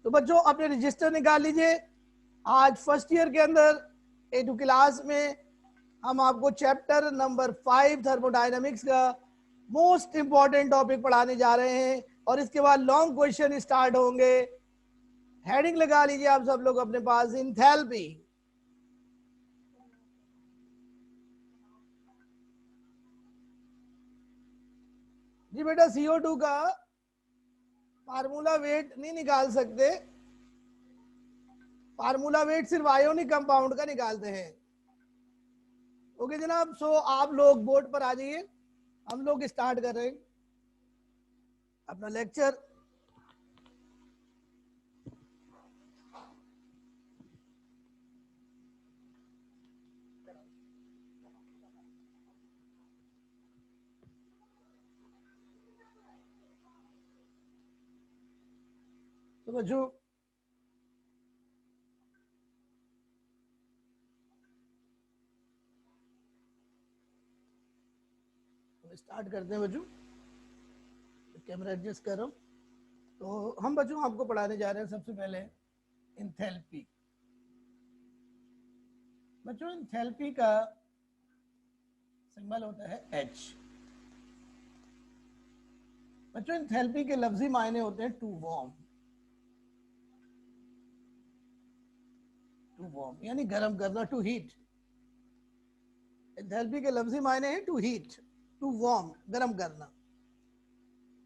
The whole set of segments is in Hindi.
तो बच्चों अपने रजिस्टर निकाल लीजिए। आज फर्स्ट ईयर के अंदर A2 क्लास में हम आपको चैप्टर नंबर 5 थर्मोडायनामिक्स का मोस्ट इंपॉर्टेंट टॉपिक पढ़ाने जा रहे हैं और इसके बाद लॉन्ग क्वेश्चन स्टार्ट होंगे। हेडिंग लगा लीजिए आप सब लोग अपने पास, इंथैल्पी। जी बेटा CO2 का फार्मूला वेट नहीं निकाल सकते, फार्मूला वेट सिर्फ आयोनिक कंपाउंड का निकालते हैं। ओके जनाब, सो आप लोग बोर्ड पर आ जाइए, हम लोग स्टार्ट कर रहे हैं अपना लेक्चर। तो बच्चों स्टार्ट करते हैं बच्चों, कैमरा एडजस्ट कर रहा हूँ। तो हम बच्चों आपको पढ़ाने जा रहे हैं सबसे पहले इंथैल्पी। बच्चों इंथैल्पी का सिंबल होता है H। बच्चों इंथैल्पी के लफ्जी मायने होते हैं टू वार्म, टू वार्म यानी गर्म करना, टू हीट। एंथैल्पी के लफ्जी मायने हैं टू हीट, टू वार्म, गर्म करना।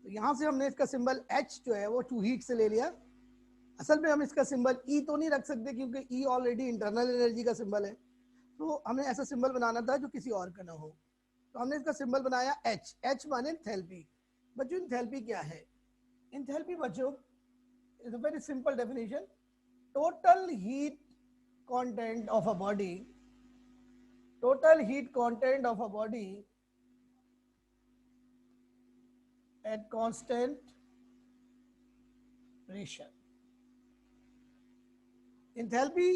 तो यहां से हमने इसका सिंबल H जो है वो टू हीट से ले लिया। असल में हम इसका सिंबल E तो नहीं रख सकते क्योंकि E ऑलरेडी इंटरनल एनर्जी का सिंबल है, तो हमें ऐसा सिंबल बनाना था जो किसी और का ना हो। तो हमने इसका सिंबल बनाया H। H माने एंथैल्पी। बच्चों एंथैल्पी क्या है? एंथैल्पी बच्चों is a very simple definition, total heat content of a body, total heat content of a body at constant pressure। Enthalpy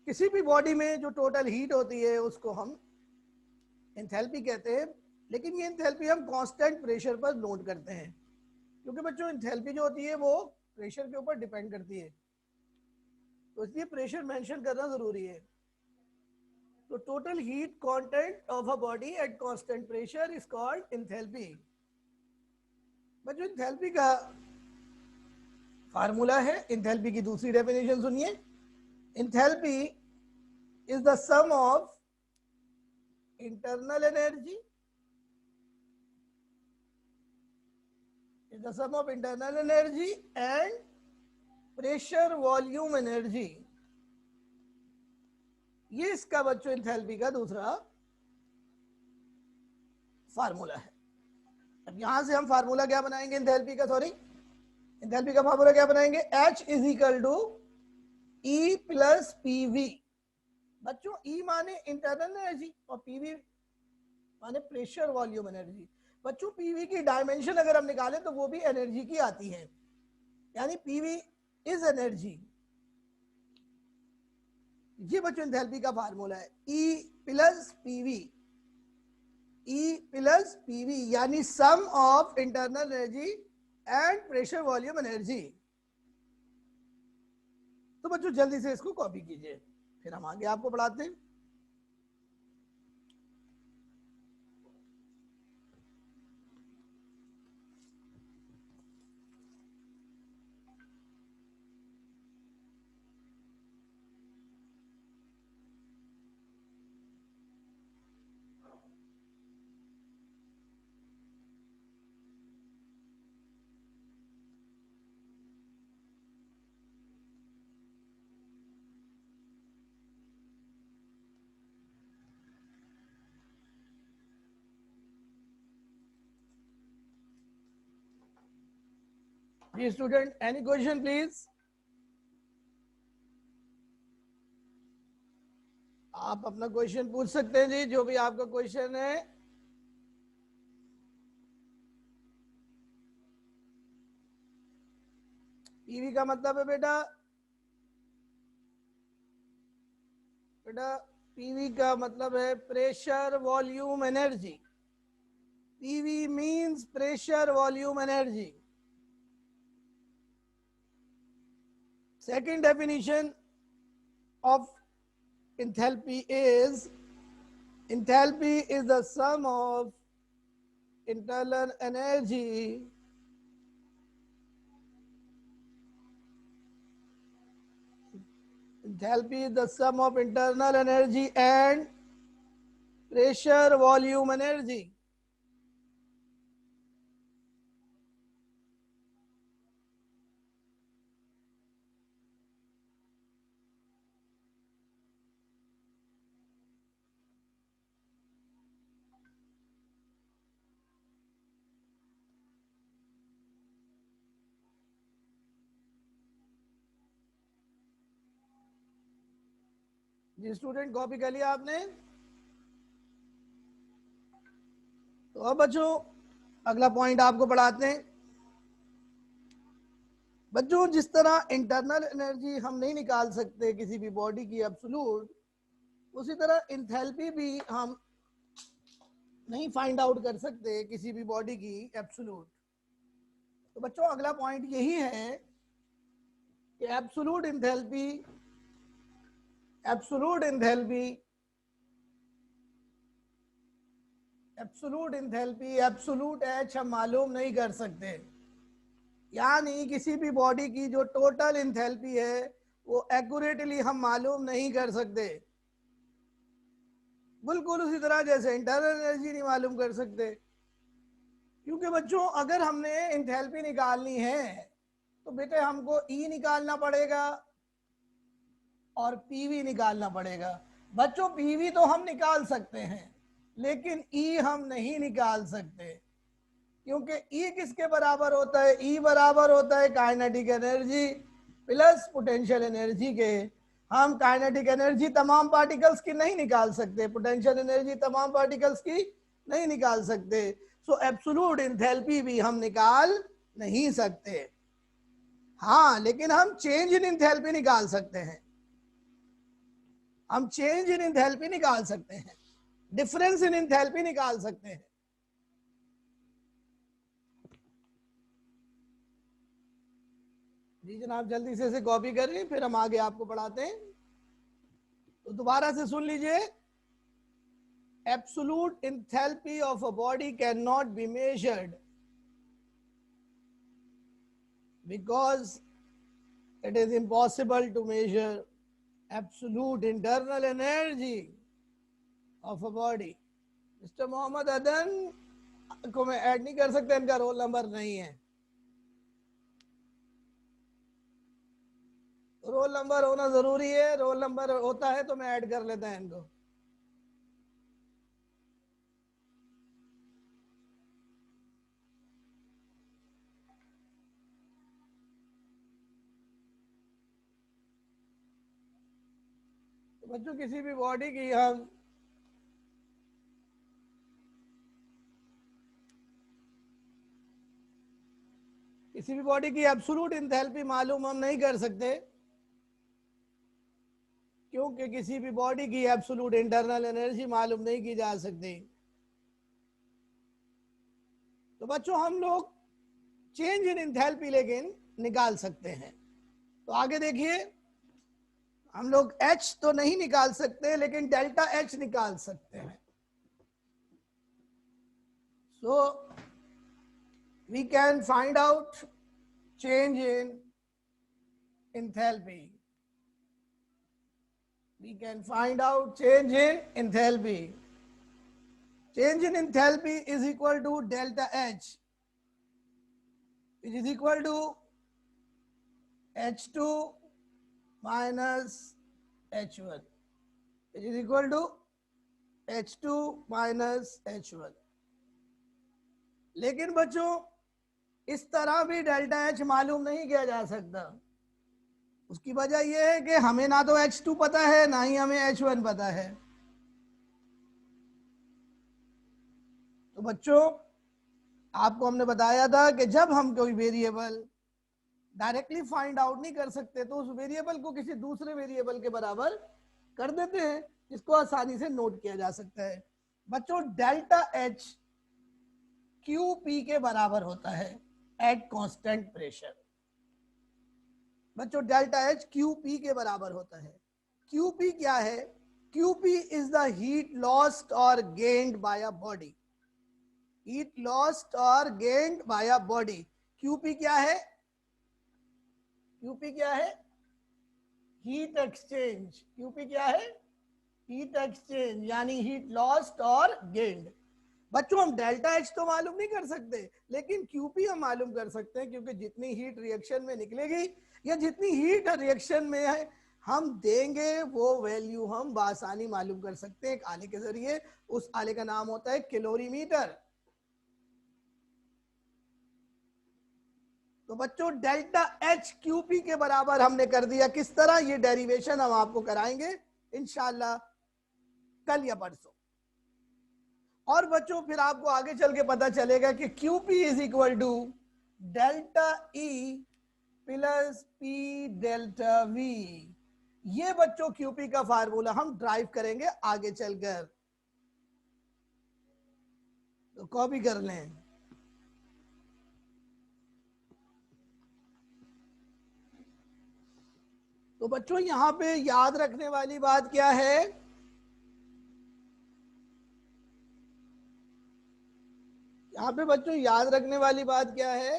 किसी भी बॉडी में जो टोटल हीट होती है उसको हम एंथैल्पी कहते हैं, लेकिन ये एंथैल्पी हम कांस्टेंट प्रेशर पर नोट करते हैं, क्योंकि बच्चों एंथैल्पी जो होती है वो प्रेशर के ऊपर डिपेंड करती है, तो इसलिए प्रेशर मेंशन करना जरूरी है। तो total heat content of a body at constant pressure is called enthalpy. बच्चों एंथैल्पी का फार्मूला है, एंथैल्पी की दूसरी डेफिनेशन सुनिए। Enthalpy is the sum of internal energy, is the sum of internal energy and pressure volume energy. ये इसका बच्चों एंथैल्पी का दूसरा फार्मूला है। अब यहां से हम फार्मूला क्या बनाएंगे एंथैल्पी का, सॉरी एंथैल्पी का फार्मूला क्या बनाएंगे? H is equal to E plus PV। बच्चों E माने इंटरनल एनर्जी और PV माने प्रेशर वॉल्यूम एनर्जी। बच्चों PV की डायमेंशन अगर हम निकालें तो वो भी एनर्जी की आती है, यानी PV इज एनर्जी। ये बच्चों एंथैल्पी का फार्मूला है, E plus PV। E plus PV यानी sum of internal energy and pressure volume energy. तो बच्चों जल्दी से इसको कॉपी कीजिए, फिर हम आगे आपको पढ़ाते हैं। जी स्टूडेंट, एनी क्वेश्चन प्लीज? आप अपना क्वेश्चन पूछ सकते हैं जी, जो भी आपका क्वेश्चन है। पीवी का मतलब है बेटा पीवी का मतलब है pressure volume energy. PV means pressure volume energy. Second definition of enthalpy is the sum of internal energy enthalpy is the sum of internal energy and pressure volume energy. जी स्टूडेंट, कॉपी कर लिया आपने? तो अब बच्चों अगला पॉइंट आपको पढ़ाते हैं। बच्चों जिस तरह इंटरनल एनर्जी हम नहीं निकाल सकते किसी भी बॉडी की एब्सोल्यूट, उसी तरह इंथैल्पी भी हम नहीं फाइंड आउट कर सकते किसी भी बॉडी की एब्सोल्यूट। तो बच्चों अगला पॉइंट यही है कि एब्सोल्यूट इंथैल्पी एब्सोल्यूट एच हम मालूम नहीं कर सकते। यानी किसी भी बॉडी की जो टोटल इंथैल्पी है वो एक्यूरेटली हम मालूम नहीं कर सकते, बिल्कुल उसी तरह जैसे इंटरनल एनर्जी नहीं मालूम कर सकते। क्योंकि बच्चों अगर हमने इंथैल्पी निकालनी है तो बेटे हमको ई निकालना पड़ेगा और पीवी निकालना पड़ेगा। बच्चों पीवी तो हम निकाल सकते हैं लेकिन ई हम नहीं निकाल सकते, क्योंकि ई किसके बराबर होता है? ई बराबर होता है kinetic energy plus potential energy के। हम काइनेटिक एनर्जी तमाम पार्टिकल्स की नहीं निकाल सकते, पोटेंशियल एनर्जी तमाम पार्टिकल्स की नहीं निकाल सकते। सो एब्सोल्यूट एंथैल्पी भी हम निकाल नहीं सकते। हाँ, लेकिन हम चेंज इन एंथैल्पी निकाल सकते हैं। हम चेंज इन एंथैल्पी निकाल सकते हैं, डिफरेंस इन एंथैल्पी निकाल सकते हैं। जी जनाब, जल्दी से कॉपी करें, फिर हम आगे आपको पढ़ाते हैं। तो दोबारा से सुन लीजिए। Absolute enthalpy of a body can not be measured because it is impossible to measure absolute internal energy of a body. Mister Mohammad Adan को मैं ऐड नहीं कर सकता, इनका रोल नंबर नहीं है। रोल नंबर होना जरूरी है, रोल नंबर होता है तो मैं ऐड कर लेता है इनको। तो बच्चों किसी भी बॉडी की हम किसी भी बॉडी की एब्सोल्यूट एंथैल्पी मालूम हम नहीं कर सकते, क्योंकि किसी भी बॉडी की एब्सोल्यूट इंटरनल एनर्जी मालूम नहीं की जा सकती। तो बच्चों हम लोग चेंज इन एंथैल्पी लेकिन निकाल सकते हैं। तो आगे देखिए, हम लोग H तो नहीं निकाल सकते लेकिन डेल्टा H निकाल सकते हैं। So we can find out change in enthalpy. We can find out change in enthalpy. Change in enthalpy is equal to delta H, which is equal to H2 minus H1, which is equal to H2 minus H1। लेकिन बच्चों इस तरह भी डेल्टा H मालूम नहीं किया जा सकता। उसकी वजह यह है कि हमें ना तो H2 पता है ना ही हमें H1 पता है। तो बच्चों आपको हमने बताया था कि जब हम कोई वेरिएबल डायरेक्टली फाइंड आउट नहीं कर सकते तो उस वेरिएबल को किसी दूसरे वेरिएबल के बराबर कर देते हैं, जिसको आसानी से नोट किया जा सकता है। बच्चों डेल्टा H QP के बराबर होता है एट कांस्टेंट प्रेशर। बच्चों डेल्टा एच क्यूपी के बराबर होता है। क्यूपी क्या है? QP is the heat lost और gained by a body. Heat lost और gained by a body. QP क्या है? क्यूपी क्या है? Heat exchange. क्यूपी क्या है? हीट एक्सचेंज, यानी हीट लॉस्ट और गेन्ड। बच्चों हम डेल्टा एच तो मालूम नहीं कर सकते, लेकिन क्यूपी हम मालूम कर सकते हैं, क्योंकि जितनी हीट रिएक्शन में निकलेगी या जितनी हीट रिएक्शन में है हम देंगे वो वैल्यू हम बासानी मालूम कर सकते हैं एक आले के जरिए। उस आले का नाम होता है कैलोरीमीटर। तो बच्चों डेल्टा एच क्यूपी के बराबर हमने कर दिया। किस तरह? ये डेरिवेशन हम आपको कराएंगे इंशाल्लाह कल या परसों। और बच्चों फिर आपको आगे चल के पता चलेगा कि QP is equal to delta E plus P delta V. ये बच्चों क्यूपी का फार्मूला हम ड्राइव करेंगे आगे चलकर, तो कॉपी कर लें। तो बच्चों यहां पे याद रखने वाली बात क्या है? यहाँ पे बच्चों याद रखने वाली बात क्या है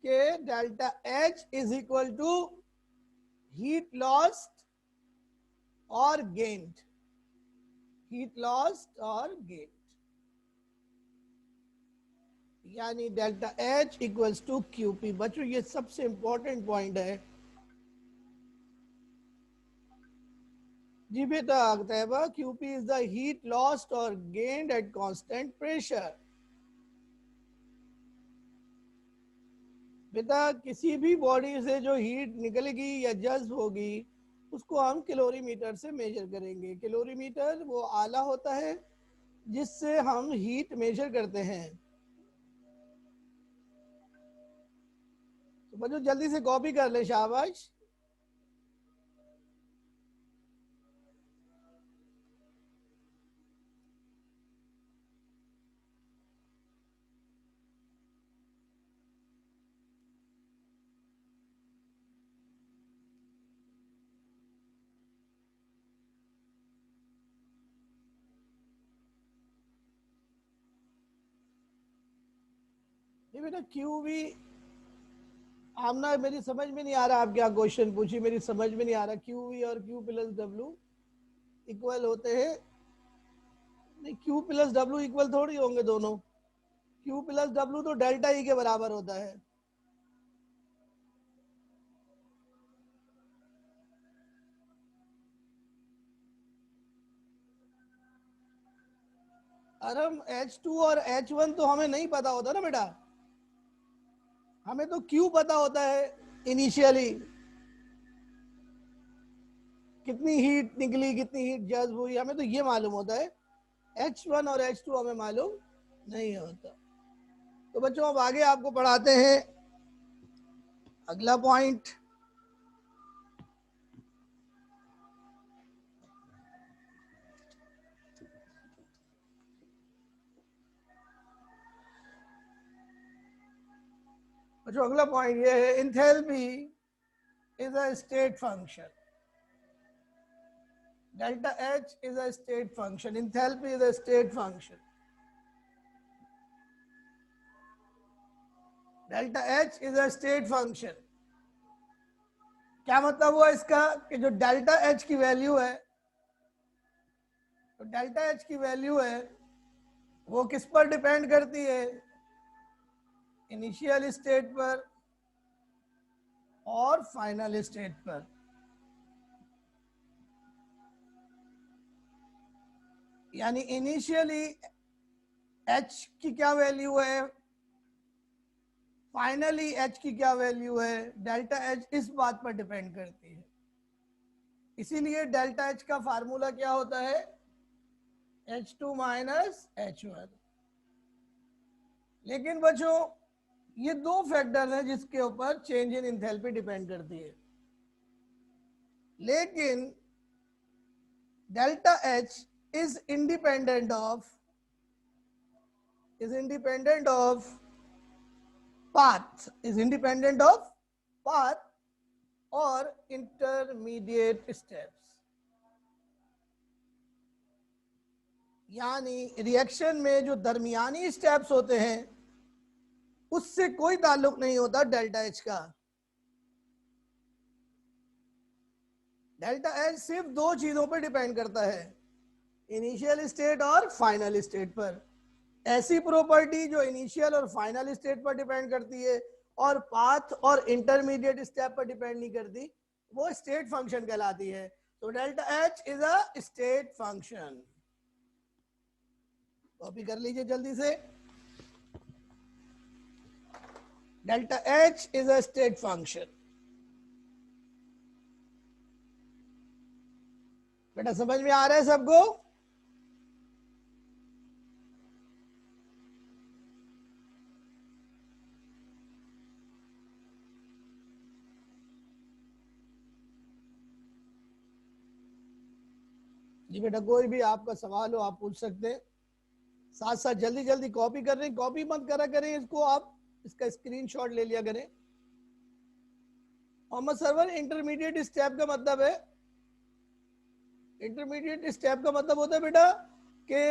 कि delta H is equal to heat lost और गेन्ड। हीट लॉस्ट और गेन्ड, यानी delta H equals to QP. बच्चों ये सबसे इंपॉर्टेंट पॉइंट है। जी बेटा Tayyaba, QP is the heat lost और गेन्ड एट कांस्टेंट प्रेशर। बेटा किसी भी बॉडी से जो हीट निकलेगी या जज्ब होगी उसको हम कैलोरीमीटर से मेजर करेंगे। कैलोरीमीटर वो आला होता है जिससे हम हीट मेजर करते हैं। तो बच्चों जल्दी से कॉपी कर ले, शाबाश। ये बेटा क्यू भी आमना मेरी समझ में नहीं आ रहा। आप क्या क्वेश्चन पूछी मेरी समझ में नहीं आ रहा। क्यू वी और क्यू प्लस डब्ल्यू इक्वल होते हैं? नहीं, क्यू प्लस डब्ल्यू इक्वल थोड़ी होंगे दोनों। क्यू प्लस डब्ल्यू तो डेल्टा ई के बराबर होता है। अरे H2 और H1 तो हमें नहीं पता होता ना बेटा। हमें तो क्यू पता होता है इनिशियली, कितनी हीट निकली कितनी हीट जज्ब हुई, हमें तो ये मालूम होता है। H1 और H2 हमें मालूम नहीं होता। तो बच्चों अब आगे आपको पढ़ाते हैं अगला पॉइंट। बच्चों अगला पॉइंट ये है, enthalpy is a state function. Delta H is a state function, enthalpy is a state function. Delta H is a state function. क्या मतलब हुआ इसका कि जो डेल्टा एच की वैल्यू है, तो डेल्टा एच की वैल्यू है वो किस पर डिपेंड करती है? इनिशियल स्टेट पर और फाइनल स्टेट पर। यानी इनिशियली एच की क्या वैल्यू है, फाइनली एच की क्या वैल्यू है, डेल्टा एच इस बात पर डिपेंड करती है। इसीलिए डेल्टा एच का फार्मूला क्या होता है? H2 minus H1। लेकिन बच्चों ये दो फैक्टर हैं जिसके ऊपर चेंज इन इंथैल्पी डिपेंड करती है। लेकिन delta H is independent of path, और इंटरमीडिएट स्टेप्स। यानी रिएक्शन में जो दरमियानी स्टेप्स होते हैं उससे कोई ताल्लुक नहीं होता डेल्टा एच का। डेल्टा एच सिर्फ दो चीजों पर डिपेंड करता है, इनिशियल स्टेट और फाइनल स्टेट पर। ऐसी प्रॉपर्टी जो इनिशियल और फाइनल स्टेट पर डिपेंड करती है और पाथ और इंटरमीडिएट स्टेप पर डिपेंड नहीं करती, वो स्टेट फंक्शन कहलाती है। तो delta H is a state function. Copy कर लीजिए जल्दी से। Delta H is a state function. बेटा समझ में आ रहा है सबको? जी बेटा, कोई भी आपका सवाल हो आप पूछ सकते हैं। साथ साथ जल्दी जल्दी कॉपी कर रहे हैं, कॉपी मत करा करें इसको, आप इसका स्क्रीनशॉट ले लिया करें। मोहम्मद सरवर, इंटरमीडिएट स्टेप का मतलब है, इंटरमीडिएट स्टेप का मतलब होता है बेटा कि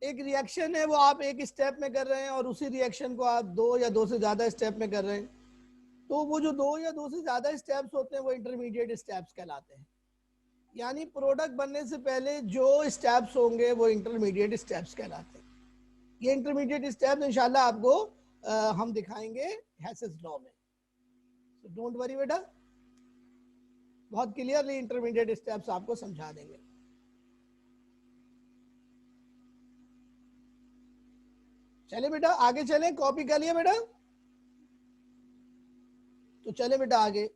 एक रिएक्शन है वो आप एक स्टेप में कर रहे हैं और उसी रिएक्शन को आप दो या दो से ज्यादा स्टेप में कर रहे हैं, तो वो जो दो या दो से ज्यादा स्टेप्स होते हैं वो इंटरमीडिएट स्टेप्स कहलाते हैं। यानी प्रोडक्ट बनने से पहले जो स्टेप्स होंगे वो इंटरमीडिएट स्टेप्स कहलाते हैं। ये इंटरमीडिएट स्टेप्स इंशाल्लाह आपको हम दिखाएंगे हेसेस लॉ में, so डोंट वरी बेटा, बहुत क्लियरली इंटरमीडिएट स्टेप्स आपको समझा देंगे। चले बेटा आगे चलें, कॉपी कर लिया बेटा? तो चले बेटा आगे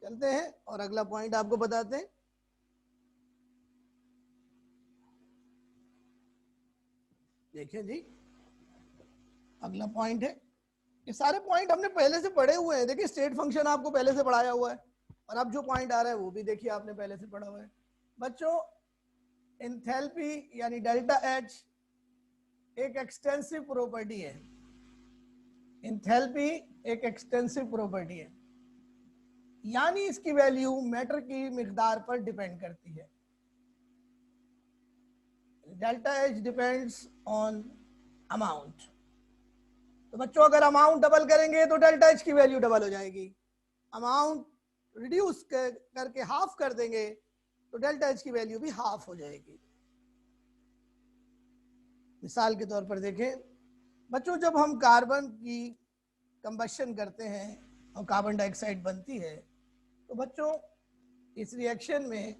चलते हैं और अगला पॉइंट आपको बताते हैं। देखिए जी, अगला पॉइंट है, ये सारे पॉइंट हमने पहले से पढ़े हुए हैं। देखिए स्टेट फंक्शन आपको पहले से पढ़ाया हुआ है और अब जो पॉइंट आ रहा है वो भी देखिए आपने पहले से पढ़ा हुआ है। बच्चों, एंथैल्पी यानी डेल्टा एच एक एक्सटेंसिव प्रॉपर्टी है। एंथैल्पी एक एक्सटेंसिव प्रॉपर्टी है, यानी इसकी वैल्यू मैटर की मिकदार पर डिपेंड करती है। Delta H depends on amount. तो बच्चों अगर अमाउंट डबल करेंगे तो डेल्टा एच की वैल्यू डबल हो जाएगी। अमाउंट रिड्यूस करके हाफ कर देंगे तो डेल्टा एच की वैल्यू भी हाफ हो जाएगी। मिसाल के तौर पर देखें बच्चों, जब हम कार्बन की कंबशन करते हैं और कार्बन डाइऑक्साइड बनती है तो बच्चों इस रिएक्शन में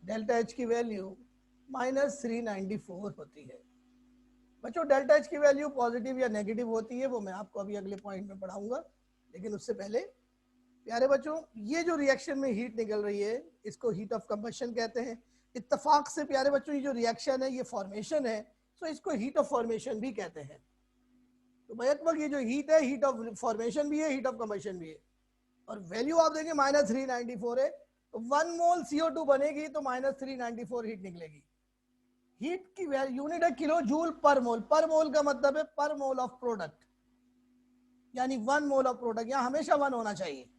डेल्टा एच की वैल्यू -394 होती है। बच्चों डेल्टा एच की वैल्यू पॉजिटिव या नेगेटिव होती है वो मैं आपको अभी अगले पॉइंट में पढ़ाऊंगा, लेकिन उससे पहले प्यारे बच्चों ये जो रिएक्शन में हीट निकल रही है इसको हीट ऑफ कंबशन कहते हैं। इत्तेफाक से प्यारे बच्चों ये जो रिएक्शन है ये फॉर्मेशन है, तो इसको हीट ऑफ फॉर्मेशन भी कहते हैं। तो बैक वक्त ये जो हीट है हीट ऑफ फॉर्मेशन भी है, हीट ऑफ कंबशन भी है। और वैल्यू आप देंगे -394 है, तो 1 मोल CO2 बनेगी तो -394 हीट निकलेगी। हीट की यूनिट है किलो जूल पर मोल। पर मोल का मतलब है पर मोल ऑफ प्रोडक्ट, यानी 1 मोल ऑफ प्रोडक्ट, यहां हमेशा 1 होना चाहिए।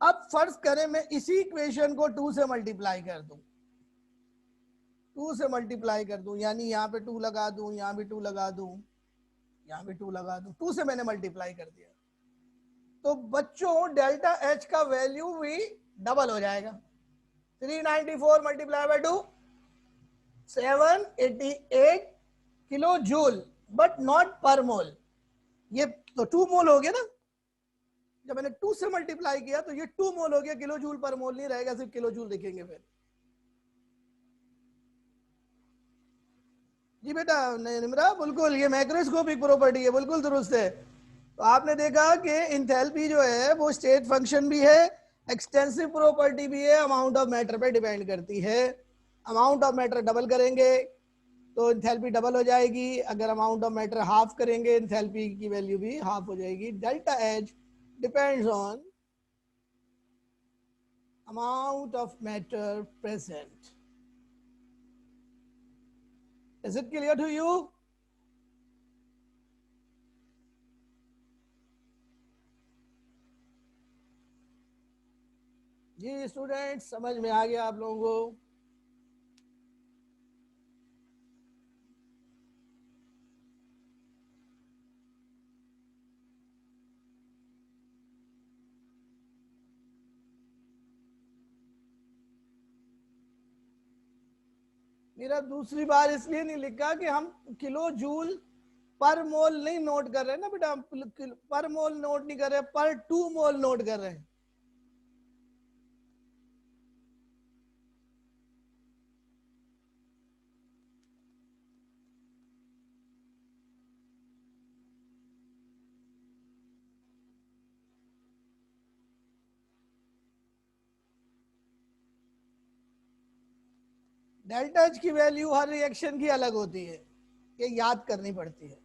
अब फर्ज करें मैं इसी इक्वेशन को 2 से मल्टीप्लाई कर दूं, 2 से मल्टीप्लाई कर दूं, यानी यहाँ पे 2 लगा दूं, यहाँ भी 2 लगा दूं, यहाँ भी 2 लगा दूं, 2 से मैंने मल्टीप्लाई कर दिया, तो बच्चों डेल्टा एच का वैल्यू भी डबल हो जाएगा। 394 multiply by 2 788 kilo joule, but not पर मोल। ये तो 2 मोल हो गया ना, जब मैंने 2 से मल्टीप्लाई किया तो ये 2 मोल हो गया, किलो जूल पर मोल नहीं रहेगा, सिर्फ किलो जूल दिखेंगे फिर। जी बेटा निमरा, बिल्कुल ये मैक्रोस्कोपिक प्रॉपर्टी है, बिल्कुल दुरुस्त है। तो आपने देखा कि इंथैल्पी जो है वो स्टेट फंक्शन भी है, एक्सटेंसिव प्रॉपर्टी भी है, अमाउंट ऑफ मैटर पे डिपेंड करती है। अमाउंट ऑफ मैटर डबल करेंगे तो इंथैल्पी डबल हो जाएगी, अगर अमाउंट ऑफ मैटर हाफ करेंगे इंथैल्पी की वैल्यू भी हाफ हो जाएगी। Delta H depends on amount of matter present. Is it clear to you? जी स्टूडेंट्स, समझ में आ गया आप लोगों को? मेरा दूसरी बार इसलिए नहीं लिखा कि हम किलो जूल पर मोल नहीं नोट कर रहे हैं ना बेटा, हम पर मोल नोट नहीं कर रहे, पर 2 मोल नोट कर रहे हैं। डेल्टा एच की वैल्यू हर रिएक्शन की अलग होती है, ये याद करनी पड़ती है।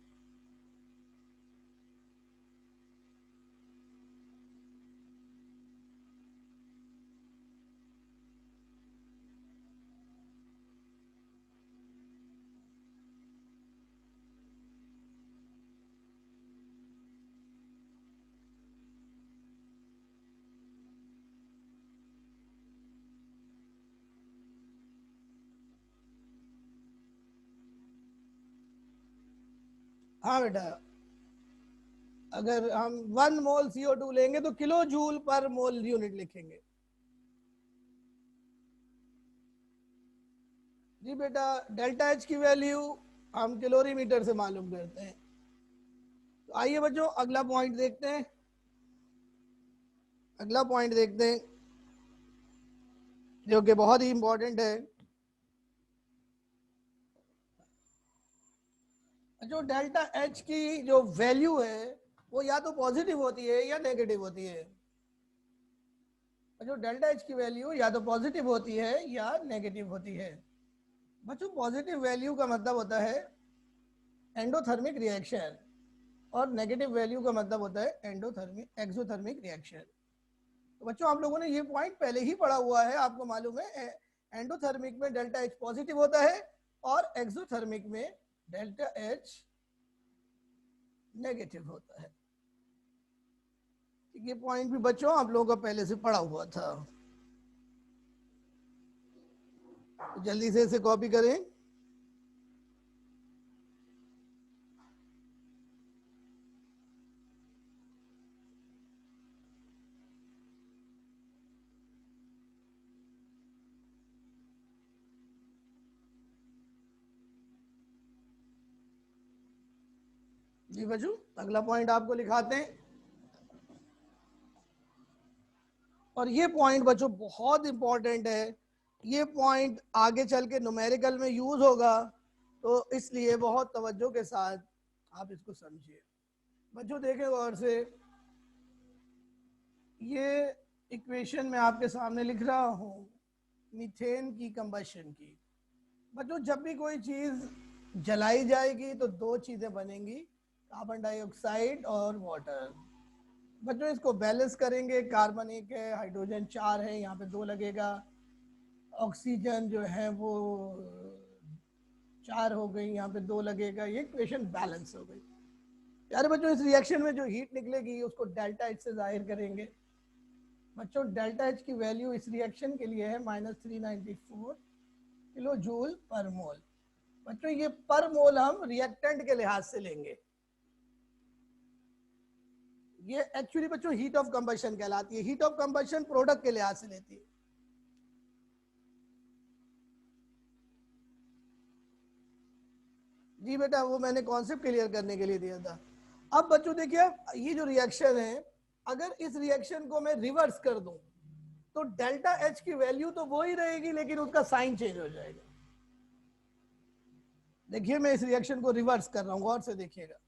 हाँ बेटा, अगर हम 1 मोल CO2 लेंगे तो किलो जूल पर मोल यूनिट लिखेंगे। जी बेटा, डेल्टा एच की वैल्यू हम कैलोरीमीटर से मालूम करते हैं। तो आइए बच्चों अगला पॉइंट देखते हैं। अगला पॉइंट देखते हैं जो कि बहुत ही इंपॉर्टेंट है। जो डेल्टा एच की जो वैल्यू है वो या तो पॉजिटिव होती है या नेगेटिव होती है। जो डेल्टा एच की वैल्यू या तो पॉजिटिव होती है या नेगेटिव होती है। बच्चों पॉजिटिव वैल्यू का मतलब होता है एंडोथर्मिक रिएक्शन, और नेगेटिव वैल्यू का मतलब होता है एंडोथर्मिक एक्सोथर्मिक रिएक्शन। तो बच्चों आप लोगों ने ये पॉइंट पहले ही पढ़ा हुआ है, आपको मालूम है एंडोथर्मिक में डेल्टा एच पॉजिटिव होता है और एक्सोथर्मिक में डेल्टा एच नेगेटिव होता है। ये पॉइंट भी बच्चों आप लोगों का पहले से पढ़ा हुआ था, तो जल्दी से इसे कॉपी करें। जी बच्चों अगला पॉइंट आपको लिखाते हैं, और ये पॉइंट बच्चों बहुत इंपॉर्टेंट है। ये पॉइंट आगे चल के न्यूमेरिकल में यूज होगा, तो इसलिए बहुत तवज्जो के साथ आप इसको समझिए। बच्चों देखें गौर से, ये इक्वेशन मैं आपके सामने लिख रहा हूँ मीथेन की कंबशन की। बच्चों जब भी कोई चीज जलाई जाएगी तो दो चीजें बनेंगी, कार्बन डाइऑक्साइड और वाटर। बच्चों इसको बैलेंस करेंगे, कार्बन एक है, हाइड्रोजन 4 है, यहाँ पे 2 लगेगा, ऑक्सीजन जो है वो 4 हो गई, यहाँ पे 2 लगेगा, ये इक्वेशन बैलेंस हो गई। यार बच्चों इस रिएक्शन में जो हीट निकलेगी उसको डेल्टा एच से जाहिर करेंगे। बच्चों डेल्टा एच की वैल्यू इस रिएक्शन के लिए है -394 किलो जूल पर मोल। बच्चों ये पर मोल हम रिएक्टेंट के लिहाज से लेंगे। ये एक्चुअली बच्चों हीट ऑफ कंबशन कहलाती है, हीट ऑफ कंबशन प्रोडक्ट के लिहाज से लेती है। जी बेटा वो मैंने कॉन्सेप्ट क्लियर करने के लिए दिया था। अब बच्चों देखिए, ये जो रिएक्शन है, अगर इस रिएक्शन को मैं रिवर्स कर दूं तो डेल्टा एच की वैल्यू तो वो ही रहेगी लेकिन उसका साइन चेंज हो जाएगा। देखिए मैं इस रिएक्शन को रिवर्स कर रहा हूं, गौर से देखिएगा।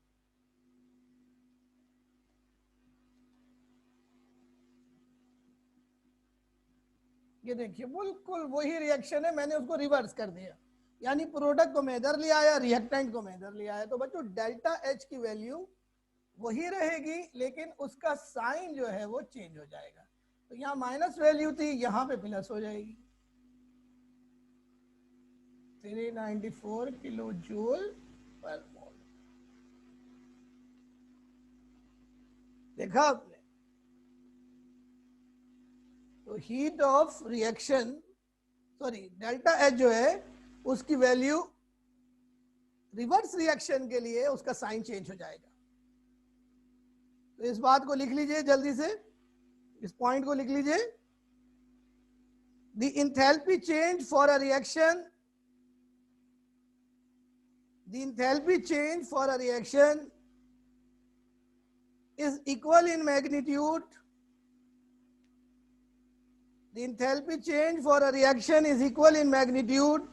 ये देखिए बिल्कुल वही रिएक्शन है, मैंने उसको रिवर्स कर दिया, यानी प्रोडक्ट को मैं इधर ले आया, रिएक्टेंट को मैं इधर ले आया। तो बच्चों डेल्टा एच की वैल्यू वही रहेगी लेकिन उसका साइन जो है वो चेंज हो जाएगा। तो यहाँ माइनस वैल्यू थी, यहाँ पे प्लस हो जाएगी। 394 किलो जूल पर मोल। देखा आपने? तो heat of reaction, sorry delta H जो है उसकी वैल्यू रिवर्स रिएक्शन के लिए उसका साइन चेंज हो जाएगा। तो इस बात को लिख लीजिए जल्दी से, इस पॉइंट को लिख लीजिए। The enthalpy change for a reaction, the enthalpy change for a reaction is equal in magnitude. The enthalpy change for a reaction is equal in magnitude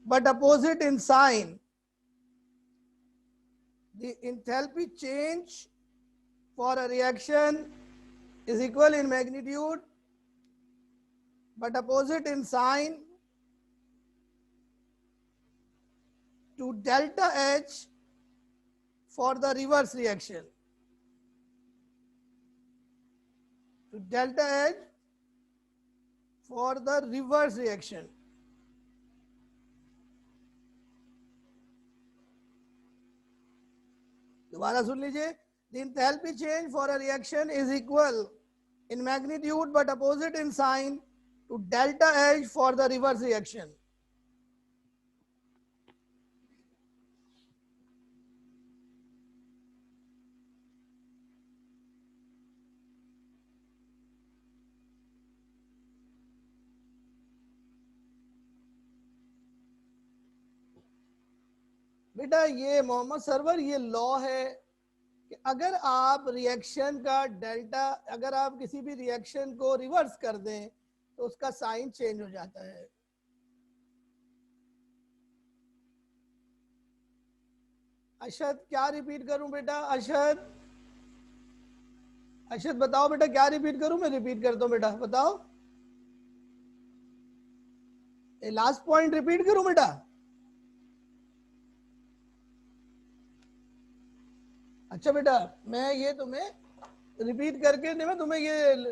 but opposite in sign. The enthalpy change for a reaction is equal in magnitude but opposite in sign to delta H for the reverse reaction. To delta H for the reverse reaction. दोबारा सुन लीजिए। The enthalpy change for a reaction is equal in magnitude but opposite in sign to delta H for the reverse reaction. बेटा ये मोहम्मद सरवर ये लॉ है कि अगर आप रिएक्शन का डेल्टा, अगर आप किसी भी रिएक्शन को रिवर्स कर दें तो उसका साइन चेंज हो जाता है। अशद क्या रिपीट करूं बेटा? अशद अशद बताओ बेटा क्या रिपीट करूं? मैं रिपीट करता हूं बेटा, बताओ। लास्ट पॉइंट रिपीट करूं बेटा? अच्छा बेटा मैं ये तुम्हें रिपीट करके नहीं, मैं तुम्हें ये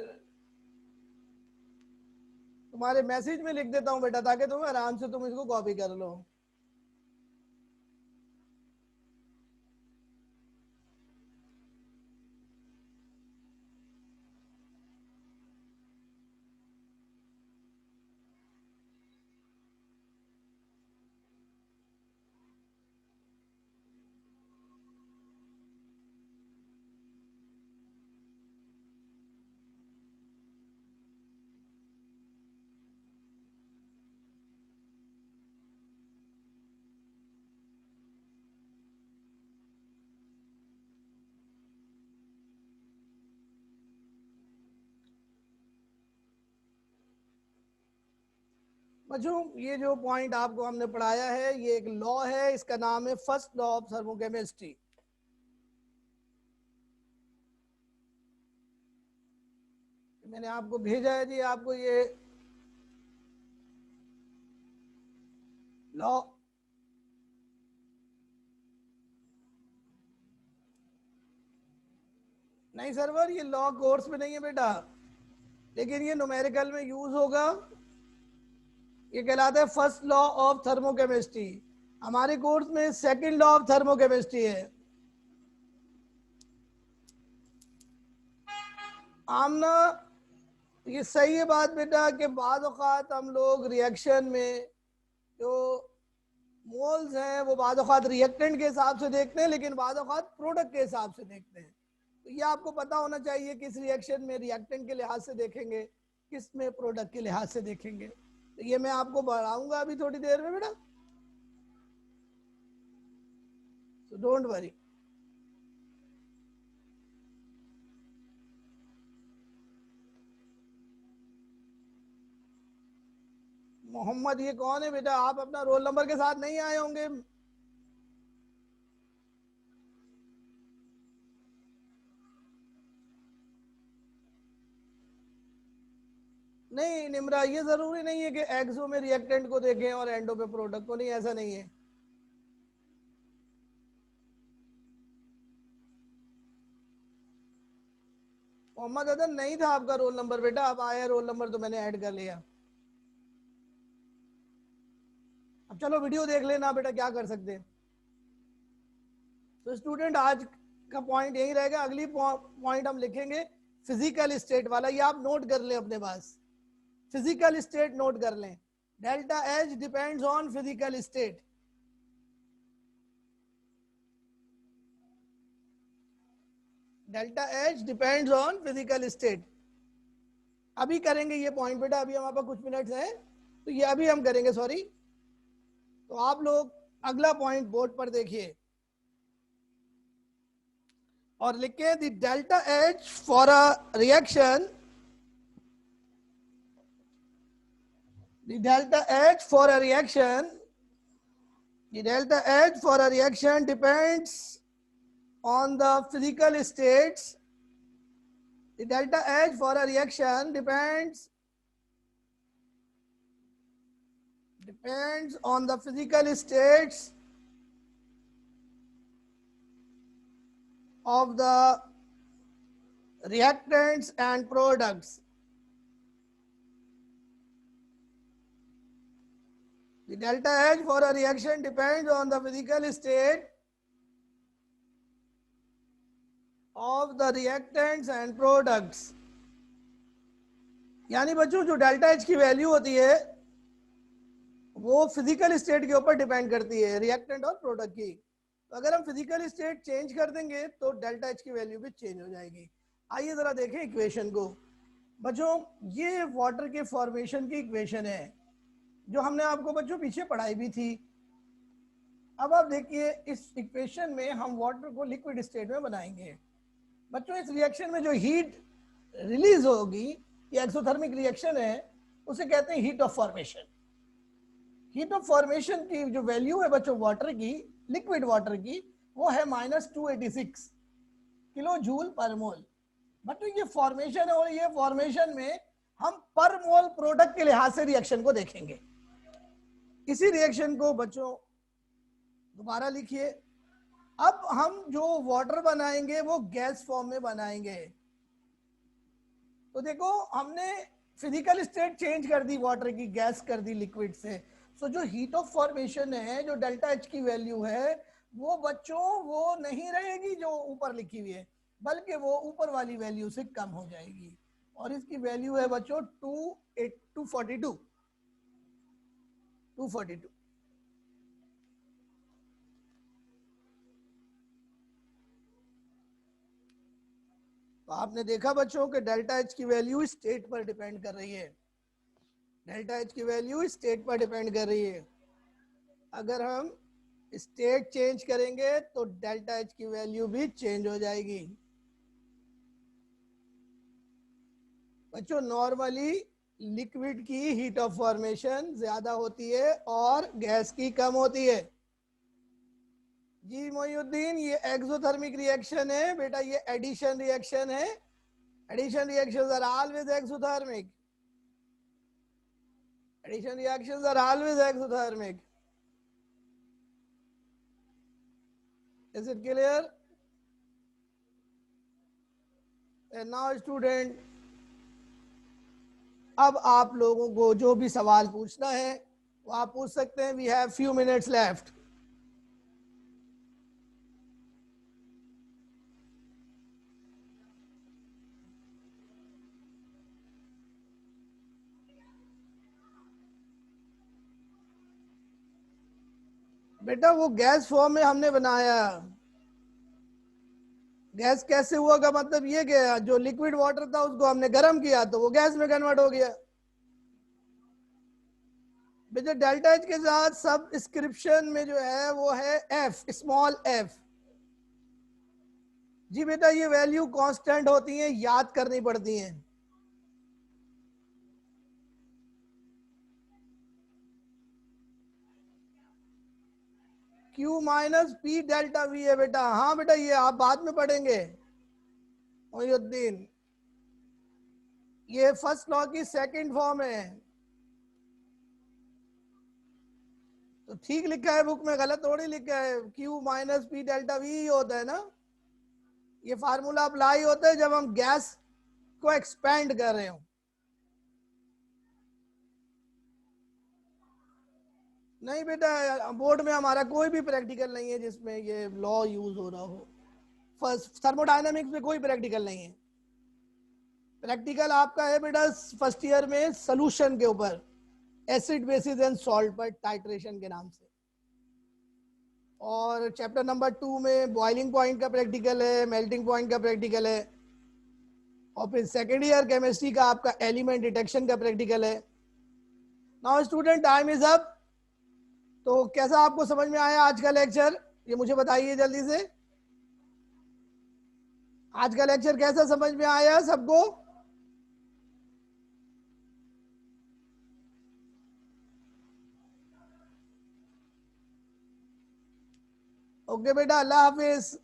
तुम्हारे मैसेज में लिख देता हूं बेटा ताकि तुम आराम से तुम इसको कॉपी कर लो। बच्चों ये जो पॉइंट आपको हमने पढ़ाया है ये एक लॉ है, इसका नाम है फर्स्ट लॉ ऑफ थर्मोकेमिस्ट्री। मैंने आपको भेजा है जी, आपको ये लॉ नहीं सर्वर, ये लॉ कोर्स में नहीं है बेटा, लेकिन ये न्यूमेरिकल में यूज होगा। ये कहलाता है फर्स्ट लॉ ऑफ थर्मोकेमिस्ट्री। हमारे कोर्स में सेकंड लॉ ऑफ थर्मोकेमिस्ट्री है। आमना ये सही है बात बेटा कि बाद औक़ात हम लोग रिएक्शन में जो मोल्स हैं वो बाद औक़ात रिएक्टेंट के हिसाब से देखते हैं, लेकिन बाद औक़ात प्रोडक्ट के हिसाब से देखते हैं। तो ये आपको पता होना चाहिए किस रिएक्शन में रिएक्टेंट के लिहाज से देखेंगे, किस में प्रोडक्ट के लिहाज से देखेंगे। तो ये मैं आपको बढ़ाऊंगा अभी थोड़ी देर में बेटा, so don't worry। मोहम्मद ये कौन है बेटा? आप अपना रोल नंबर के साथ नहीं आए होंगे। नहीं निमरा, ये जरूरी नहीं है कि एक्सो में रिएक्टेंट को देखें और एंडो पे प्रोडक्ट को, नहीं ऐसा नहीं है। मोहम्मद अदन नहीं था आपका रोल नंबर बेटा, आप आया रोल नंबर तो मैंने ऐड कर लिया। अब चलो वीडियो देख लेना बेटा, क्या कर सकते हैं। तो स्टूडेंट आज का पॉइंट यही रहेगा, अगली पॉइंट हम लिखेंगे फिजिकल स्टेट वाला, ये आप नोट कर लें अपने पास, फिजिकल स्टेट नोट कर लें। Delta H depends on physical state. Delta H depends on physical state. अभी करेंगे ये पॉइंट बेटा, अभी हमारे पास कुछ मिनट्स हैं, तो ये अभी हम करेंगे, सॉरी। तो आप लोग अगला पॉइंट बोर्ड पर देखिए और लिखे the delta H for a reaction, the delta H for a reaction, the delta H for a reaction depends on the physical states. The delta H for a reaction depends on the physical states of the reactants and products. The delta H for a reaction depends on the physical state of the reactants and products. यानी बच्चों जो डेल्टा एच की वैल्यू होती है वो फिजिकल स्टेट के ऊपर डिपेंड करती है, रिएक्टेंट और प्रोडक्ट की। तो अगर हम फिजिकल स्टेट चेंज कर देंगे तो डेल्टा एच की वैल्यू भी चेंज हो जाएगी। आइए जरा देखें इक्वेशन को। बच्चों ये वाटर के फॉर्मेशन की इक्वेशन है जो हमने आपको बच्चों पीछे पढ़ाई भी थी। अब आप देखिए इस इक्वेशन में हम वाटर को लिक्विड स्टेट में बनाएंगे। बच्चों इस रिएक्शन में जो हीट रिलीज होगी, ये एक्सोथर्मिक रिएक्शन है, उसे कहते हैं heat of formation. Heat of formation की जो वैल्यू है बच्चों वाटर की, लिक्विड वाटर की, वो है -286 किलो जूल पर मोल। बच्चों ये फॉर्मेशन है और ये फॉर्मेशन में हम पर मोल प्रोडक्ट के लिहाज से रिएक्शन को देखेंगे। इसी रिएक्शन को बच्चों दोबारा लिखिए। अब हम जो वाटर बनाएंगे वो गैस फॉर्म में बनाएंगे। तो देखो हमने फिजिकल स्टेट चेंज कर दी वाटर की, गैस कर दी लिक्विड से। सो जो हीट ऑफ फॉर्मेशन है, जो डेल्टा एच की वैल्यू है, वो बच्चों वो नहीं रहेगी जो ऊपर लिखी हुई है, बल्कि वो ऊपर वाली वैल्यू से कम हो जाएगी। और इसकी वैल्यू है बच्चों 242। तो आपने देखा बच्चों कि डेल्टा एच की वैल्यू स्टेट पर डिपेंड कर रही है। डेल्टा एच की वैल्यू स्टेट पर डिपेंड कर रही है। अगर हम स्टेट चेंज करेंगे तो डेल्टा एच की वैल्यू भी चेंज हो जाएगी। बच्चों नॉर्मली लिक्विड की हीट ऑफ फॉर्मेशन ज्यादा होती है और गैस की कम होती है। जी मोइनुद्दीन, ये एक्सोथर्मिक रिएक्शन है बेटा, ये एडिशन रिएक्शन है। Addition reactions are always exothermic. Addition reactions are always exothermic. Is it clear? And now student, अब आप लोगों को जो भी सवाल पूछना है वो आप पूछ सकते हैं। We have few minutes left. बेटा वो गैस फॉर्म में हमने बनाया। गैस कैसे हुआ का मतलब ये क्या, जो लिक्विड वाटर था उसको हमने गर्म किया तो वो गैस में कन्वर्ट हो गया। बेटा डेल्टा एच के साथ सब स्क्रिप्शन में जो है वो है एफ, स्मॉल एफ। जी बेटा ये वैल्यू कांस्टेंट होती है, याद करनी पड़ती हैं। Q minus P delta we है बेटा। हाँ बेटा ये आप बाद में पढ़ेंगे मोइनुद्दीन, ये फर्स्ट लॉ की सेकंड फॉर्म है। तो ठीक लिखा है बुक में, गलत थोड़ी लिखा है। Q minus P delta we होता है ना, ये फार्मूला अप्लाई होता है जब हम गैस को एक्सपेंड कर रहे हो। नहीं बेटा बोर्ड में हमारा कोई भी प्रैक्टिकल नहीं है जिसमें ये लॉ यूज हो रहा हो। फर्स्ट थर्मोडायनामिक्स में कोई प्रैक्टिकल नहीं है। प्रैक्टिकल आपका है बेटा फर्स्ट ईयर में सोल्यूशन के ऊपर, एसिड बेसिस एंड सॉल्ट पर टाइट्रेशन के नाम से। और चैप्टर नंबर 2 में बॉइलिंग पॉइंट का प्रैक्टिकल है, मेल्टिंग पॉइंट का प्रैक्टिकल है, और फिर सेकेंड ईयर केमिस्ट्री का आपका एलिमेंट डिटेक्शन का प्रैक्टिकल है। Now student time is up. तो कैसा आपको समझ में आया आज का लेक्चर, ये मुझे बताइए जल्दी से। आज का लेक्चर कैसा समझ में आया सबको? ओके बेटा, अल्लाह हाफिज।